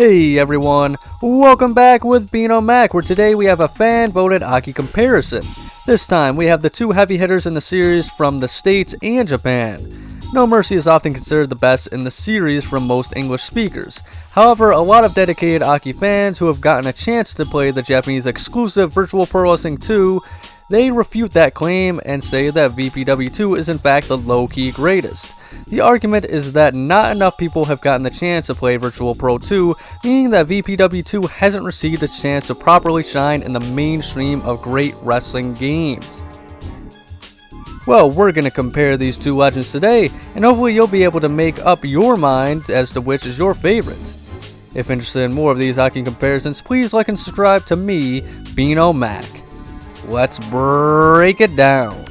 Hey everyone, welcome back with Bino Mac, where today we have a fan-voted Aki comparison. This time we have the two heavy hitters in the series from the States and Japan. No Mercy is often considered the best in the series from most English speakers. However, a lot of dedicated Aki fans who have gotten a chance to play the Japanese exclusive Virtual Pro Wrestling 2, they refute that claim and say that VPW2 is in fact the low-key greatest. The argument is that not enough people have gotten the chance to play Virtual Pro 2, meaning that VPW2 hasn't received a chance to properly shine in the mainstream of great wrestling games. Well, we're going to compare these two legends today, and hopefully you'll be able to make up your mind as to which is your favorite. If interested in more of these Aki comparisons, please like and subscribe to me, Bino Mac. Let's break it down.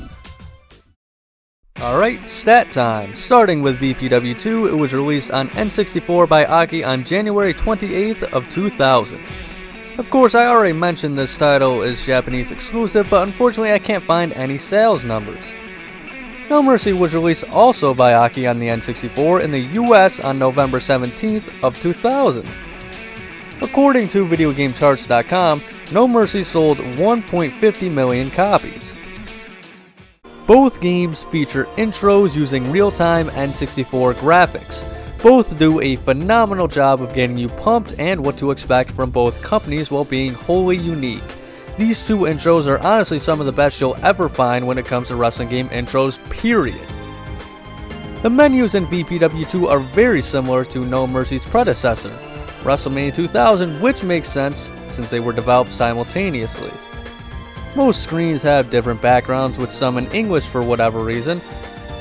Alright, stat time. Starting with VPW2, it was released on N64 by Aki on January 28th of 2000. Of course, I already mentioned this title is Japanese exclusive, but unfortunately I can't find any sales numbers. No Mercy was released also by Aki on the N64 in the US on November 17th of 2000. According to VideoGameCharts.com, No Mercy sold 1.50 million copies. Both games feature intros using real-time N64 graphics. Both do a phenomenal job of getting you pumped and what to expect from both companies while being wholly unique. These two intros are honestly some of the best you'll ever find when it comes to wrestling game intros, period. The menus in VPW2 are very similar to No Mercy's predecessor, WrestleMania 2000, which makes sense since they were developed simultaneously. Most screens have different backgrounds, with some in English for whatever reason.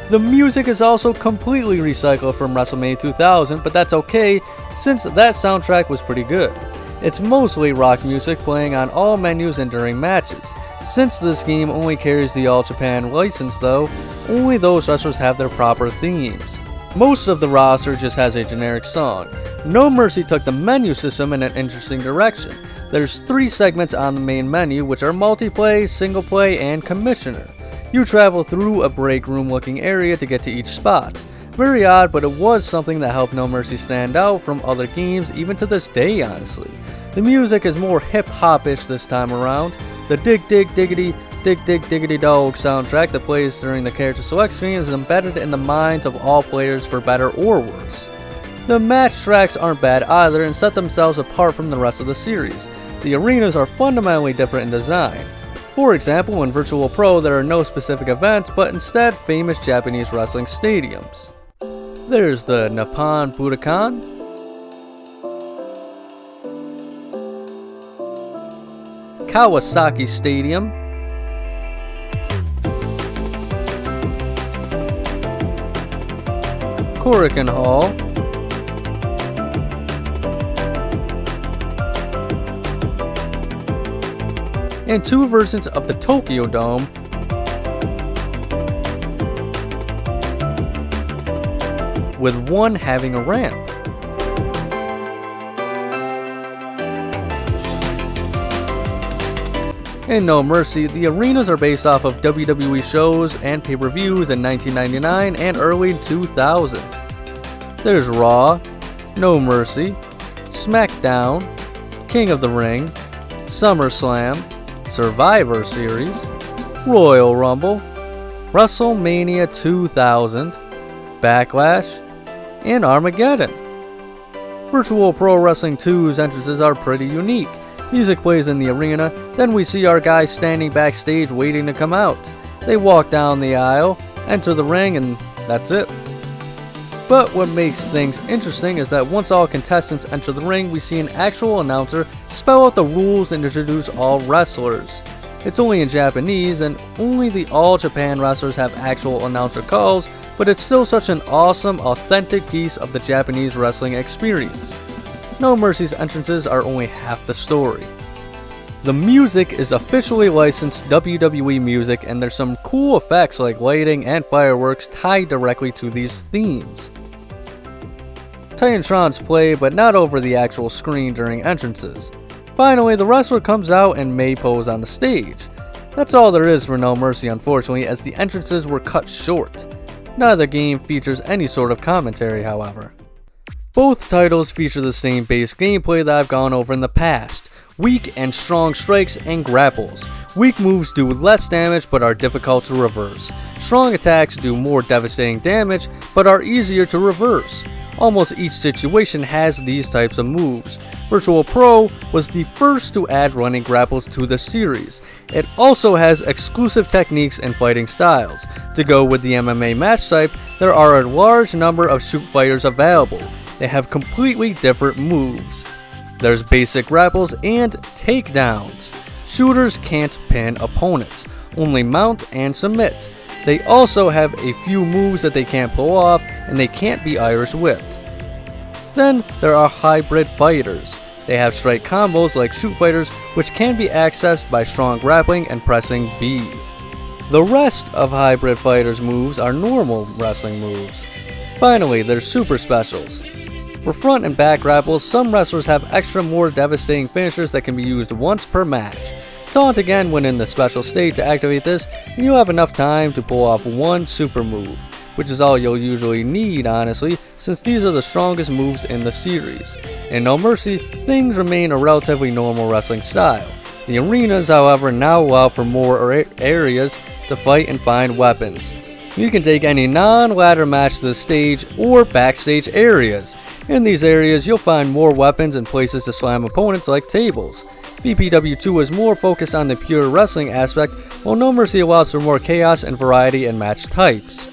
The music is also completely recycled from WrestleMania 2000, but that's okay since that soundtrack was pretty good. It's mostly rock music playing on all menus and during matches. Since this game only carries the All Japan license though, only those wrestlers have their proper themes. Most of the roster just has a generic song. No Mercy took the menu system in an interesting direction. There's 3 segments on the main menu, which are multiplay, single play, and commissioner. You travel through a break room looking area to get to each spot. Very odd, but it was something that helped No Mercy stand out from other games even to this day, honestly. The music is more hip-hop-ish this time around. The dig dig diggity dog soundtrack that plays during the character select screen is embedded in the minds of all players for better or worse. The match tracks aren't bad either and set themselves apart from the rest of the series. The arenas are fundamentally different in design. For example, in Virtual Pro there are no specific events, but instead famous Japanese wrestling stadiums. There's the Nippon Budokan, Kawasaki Stadium, Korakuen Hall, and 2 versions of the Tokyo Dome, with one having a ramp. In No Mercy, the arenas are based off of WWE shows and pay-per-views in 1999 and early 2000. There's Raw, No Mercy, SmackDown, King of the Ring, SummerSlam, Survivor Series, Royal Rumble, WrestleMania 2000, Backlash, and Armageddon. Virtual Pro Wrestling 2's entrances are pretty unique. Music plays in the arena, then we see our guys standing backstage waiting to come out. They walk down the aisle, enter the ring, and that's it. But what makes things interesting is that once all contestants enter the ring, we see an actual announcer spell out the rules and introduce all wrestlers. It's only in Japanese, and only the All Japan wrestlers have actual announcer calls, but it's still such an awesome, authentic piece of the Japanese wrestling experience. No Mercy's entrances are only half the story. The music is officially licensed WWE music, and there's some cool effects like lighting and fireworks tied directly to these themes. Titantrons play, but not over the actual screen during entrances. Finally, the wrestler comes out and may pose on the stage. That's all there is for No Mercy, unfortunately, as the entrances were cut short. Neither game features any sort of commentary, however. Both titles feature the same base gameplay that I've gone over in the past. Weak and strong strikes and grapples. Weak moves do less damage but are difficult to reverse. Strong attacks do more devastating damage but are easier to reverse. Almost each situation has these types of moves. Virtual Pro was the first to add running grapples to the series. It also has exclusive techniques and fighting styles. To go with the MMA match type, there are a large number of shoot fighters available. They have completely different moves. There's basic grapples and takedowns. Shooters can't pin opponents, only mount and submit. They also have a few moves that they can't pull off, and they can't be Irish whipped. Then there are hybrid fighters. They have strike combos like shoot fighters, which can be accessed by strong grappling and pressing B. The rest of hybrid fighters' moves are normal wrestling moves. Finally, there's super specials. For front and back grapples, some wrestlers have extra more devastating finishers that can be used once per match. Taunt again when in the special state to activate this, and you'll have enough time to pull off one super move, which is all you'll usually need honestly, since these are the strongest moves in the series. In No Mercy, things remain a relatively normal wrestling style. The arenas, however, now allow for more areas to fight and find weapons. You can take any non-ladder match to the stage or backstage areas. In these areas, you'll find more weapons and places to slam opponents like tables. VPW2 is more focused on the pure wrestling aspect, while No Mercy allows for more chaos and variety in match types.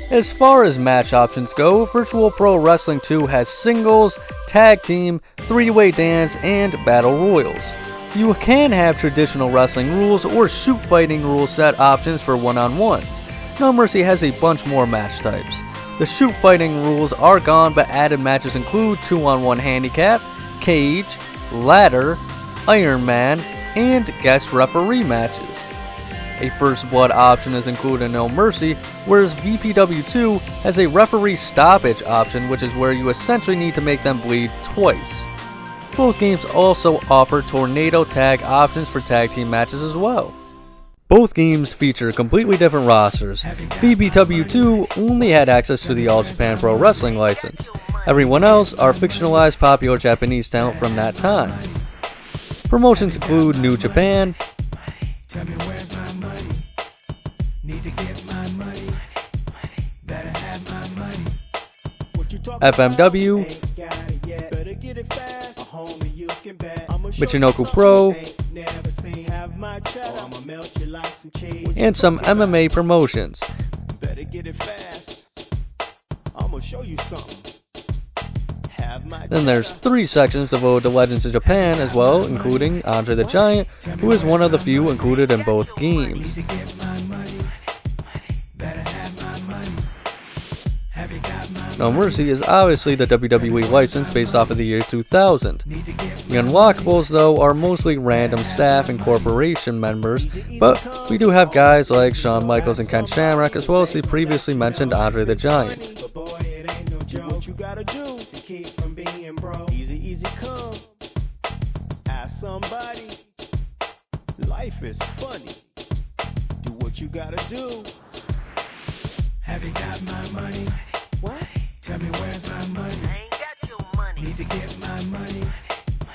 As far as match options go, Virtual Pro Wrestling 2 has singles, tag team, three-way dance, and battle royals. You can have traditional wrestling rules or shoot fighting rule set options for one-on-ones. No Mercy has a bunch more match types. The shoot fighting rules are gone, but added matches include 2-on-1 handicap, cage, ladder, Iron Man, and guest referee matches. A first blood option is included in No Mercy, whereas VPW2 has a referee stoppage option, which is where you essentially need to make them bleed twice. Both games also offer tornado tag options for tag team matches as well. Both games feature completely different rosters. VPW2 only had access to the All Japan Pro Wrestling license. Everyone else are fictionalized popular Japanese talent from that time. Promotions include New Japan, FMW, Michinoku Pro, and some MMA promotions. Then there's 3 sections devoted to Legends of Japan as well, including Andre the Giant, who is one of the few included in both games. No Mercy is obviously the WWE license based off of the year 2000. The Unlockables, though, are mostly random staff and corporation members, but we do have guys like Shawn Michaels and Ken Shamrock, as well as the previously mentioned Andre the Giant. Somebody, life is funny. Do what you gotta do. Have you got my money? What? Tell me where's my money? I ain't got your money. Need to get my money.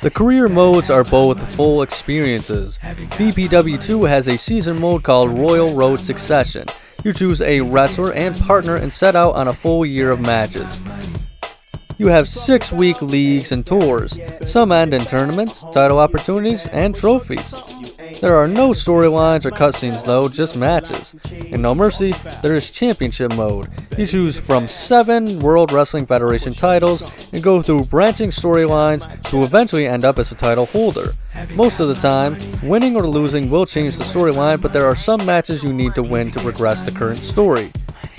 The career modes are both full experiences. VPW2 has a season mode called Royal Road Succession. You choose a wrestler and partner and set out on a full year of matches. You have 6-week leagues and tours. Some end in tournaments, title opportunities, and trophies. There are no storylines or cutscenes though, just matches. In No Mercy, there is Championship mode. You choose from 7 World Wrestling Federation titles and go through branching storylines to eventually end up as a title holder. Most of the time, winning or losing will change the storyline, but there are some matches you need to win to progress the current story.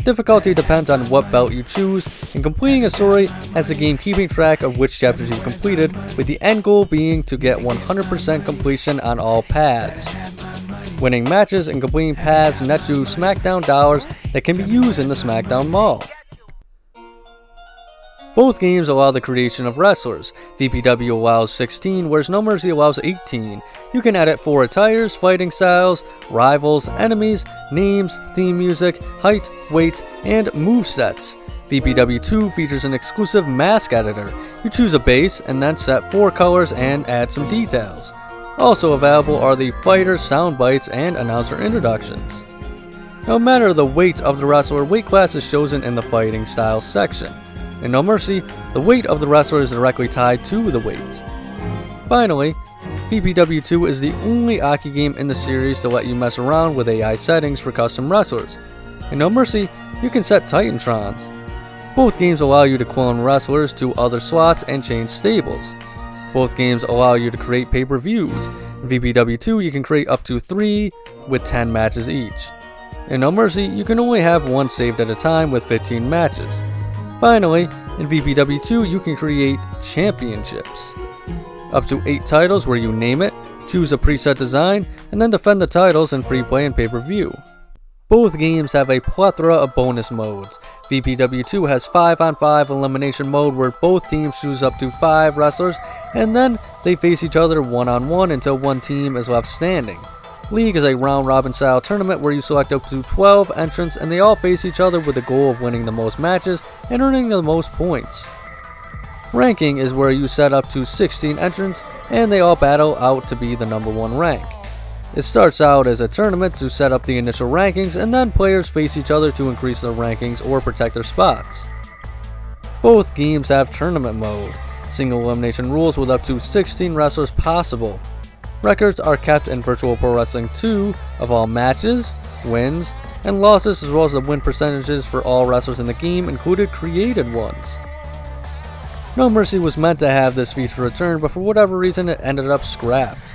Difficulty depends on what belt you choose, and completing a story has the game keeping track of which chapters you've completed, with the end goal being to get 100% completion on all paths. Winning matches and completing paths net you SmackDown dollars that can be used in the SmackDown Mall. Both games allow the creation of wrestlers. VPW allows 16, whereas No Mercy allows 18. You can edit for attires, fighting styles, rivals, enemies, names, theme music, height, weight, and movesets. VPW2 features an exclusive mask editor. You choose a base and then set 4 colors and add some details. Also available are the fighter sound bites and announcer introductions. No matter the weight of the wrestler, weight class is chosen in the fighting styles section. In No Mercy, the weight of the wrestler is directly tied to the weight. Finally, VPW2 is the only Aki game in the series to let you mess around with AI settings for custom wrestlers. In No Mercy, you can set Titantrons. Both games allow you to clone wrestlers to other slots and change stables. Both games allow you to create pay-per-views. In VPW2, you can create up to 3 with 10 matches each. In No Mercy, you can only have 1 saved at a time with 15 matches. Finally, in VPW2, you can create championships. Up to 8 titles where you name it, choose a preset design, and then defend the titles in free play and pay-per-view. Both games have a plethora of bonus modes. VPW2 has 5-on-5 elimination mode where both teams choose up to 5 wrestlers and then they face each other 1-on-1 until one team is left standing. League is a round-robin style tournament where you select up to 12 entrants and they all face each other with the goal of winning the most matches and earning the most points. Ranking is where you set up to 16 entrants and they all battle out to be the number 1 rank. It starts out as a tournament to set up the initial rankings and then players face each other to increase their rankings or protect their spots. Both games have tournament mode, single elimination rules with up to 16 wrestlers possible. Records are kept in Virtual Pro Wrestling 2 of all matches, wins, and losses as well as the win percentages for all wrestlers in the game included created ones. No Mercy was meant to have this feature return but for whatever reason it ended up scrapped.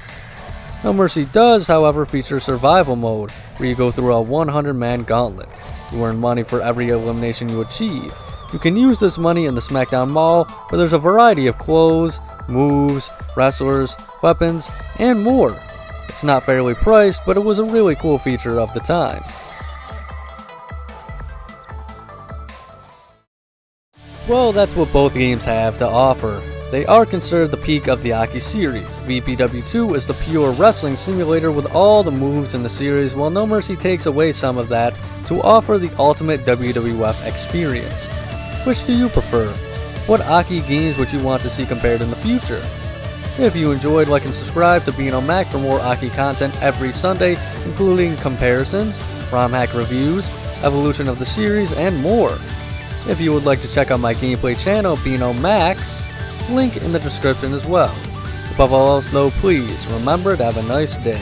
No Mercy does, however, feature survival mode, where you go through a 100-man gauntlet. You earn money for every elimination you achieve. You can use this money in the SmackDown Mall, where there's a variety of clothes, moves, wrestlers, weapons, and more. It's not fairly priced, but it was a really cool feature of the time. Well, that's what both games have to offer. They are considered the peak of the Aki series. VPW2 is the pure wrestling simulator with all the moves in the series, while No Mercy takes away some of that to offer the ultimate WWF experience. Which do you prefer? What Aki games would you want to see compared in the future? If you enjoyed, like and subscribe to Beano Mac for more Aki content every Sunday, including comparisons, ROM hack reviews, evolution of the series, and more. If you would like to check out my gameplay channel, Beano Max, link in the description as well. Above all else though, please remember to have a nice day.